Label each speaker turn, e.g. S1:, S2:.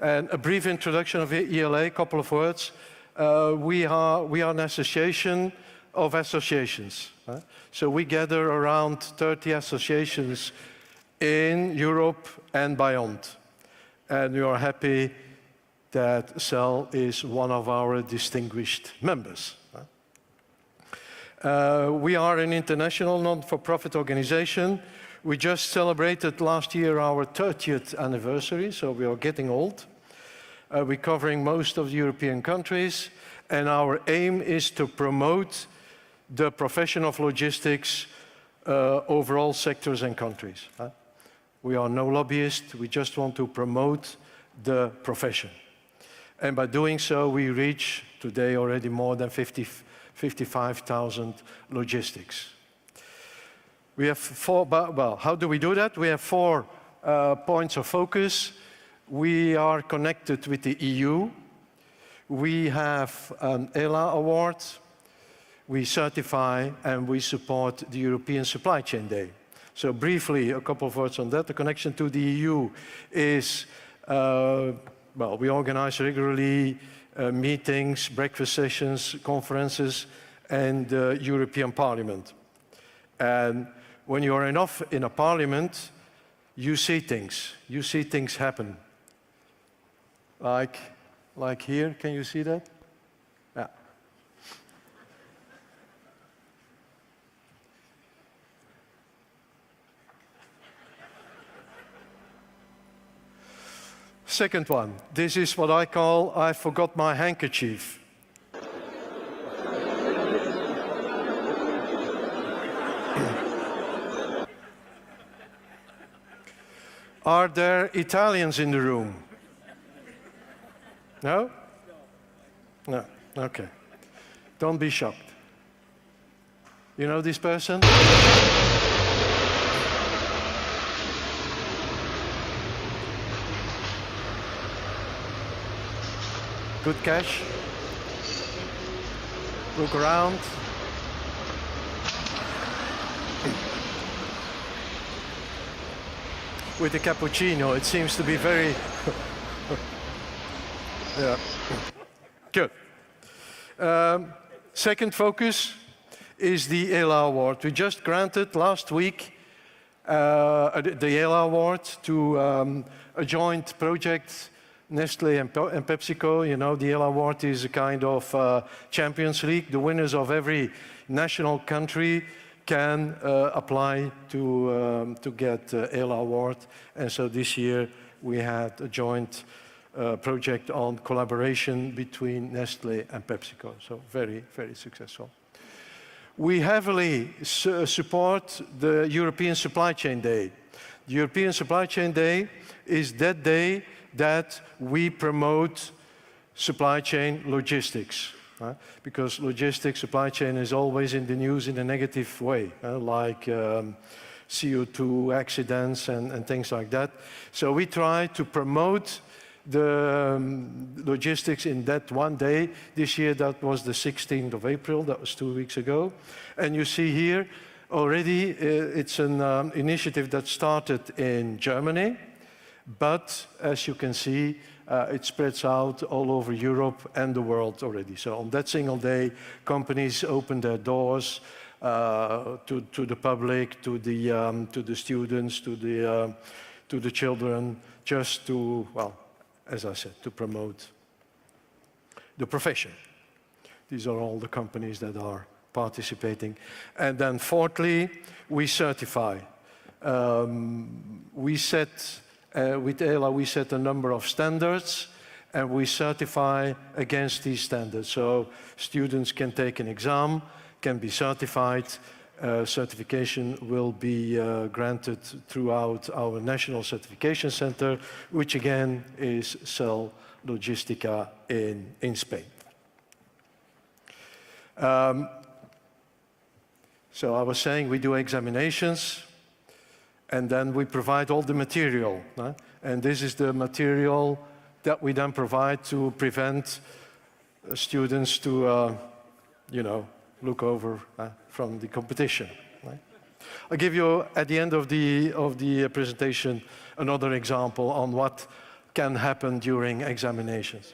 S1: And a brief introduction of ELA, a couple of words. We are an association of associations. So we gather around 30 associations in Europe and beyond. And we are happy that CEL is one of our distinguished members. We are an international non-for-profit organization. We just celebrated last year our 30th anniversary, so we are getting old. We're covering most of the European countries, and our aim is to promote the profession of logistics over all sectors and countries. We are no lobbyists, we just want to promote the profession. And by doing so, we reach today already more than 55,000 logistics. We have four, well, how do we do that? We have 4 points of focus. We are connected with the EU. We have an ELA award. We certify and we support the European Supply Chain Day. So briefly, a couple of words on that. The connection to the EU is, well, we organize regularly meetings, breakfast sessions, conferences, and the European Parliament. And when you are enough in a parliament, you see things happen. Like here, can you see that? Yeah. Second one, this is what I call, I forgot my handkerchief. Are there Italians in the room? No? No, okay. Don't be shocked. You know this person? Good cash. Look around. With the cappuccino, it seems to be very... yeah. Good. Second focus is the ELA award. We just granted last week the ELA award to a joint project, Nestle and PepsiCo. You know, the ELA award is a kind of Champions League. The winners of every national country can apply to get ELA award. And so this year we had a joint project on collaboration between Nestle and PepsiCo. So very, very successful. We heavily support the European Supply Chain Day. The European Supply Chain Day is that day that we promote supply chain logistics. Because logistics, supply chain is always in the news in a negative way, like CO2 accidents and things like that. So we try to promote the logistics in that one day. This year that was the 16th of April, that was 2 weeks ago. And you see here already it's an initiative that started in Germany, but as you can see, it spreads out all over Europe and the world already. So on that single day, companies open their doors to the public, to the students, to the children, just to, well, as I said, to promote the profession. These are all the companies that are participating. And then fourthly, we certify. With ELA, we set a number of standards, and we certify against these standards. So students can take an exam, can be certified. Certification will be granted throughout our National Certification Center, which again is CEL Logistica in Spain. So I was saying we do examinations, and then we provide all the material. And this is the material that we then provide to prevent students to, you know, look over from the competition. I'll give you, at the end of the presentation, another example on what can happen during examinations.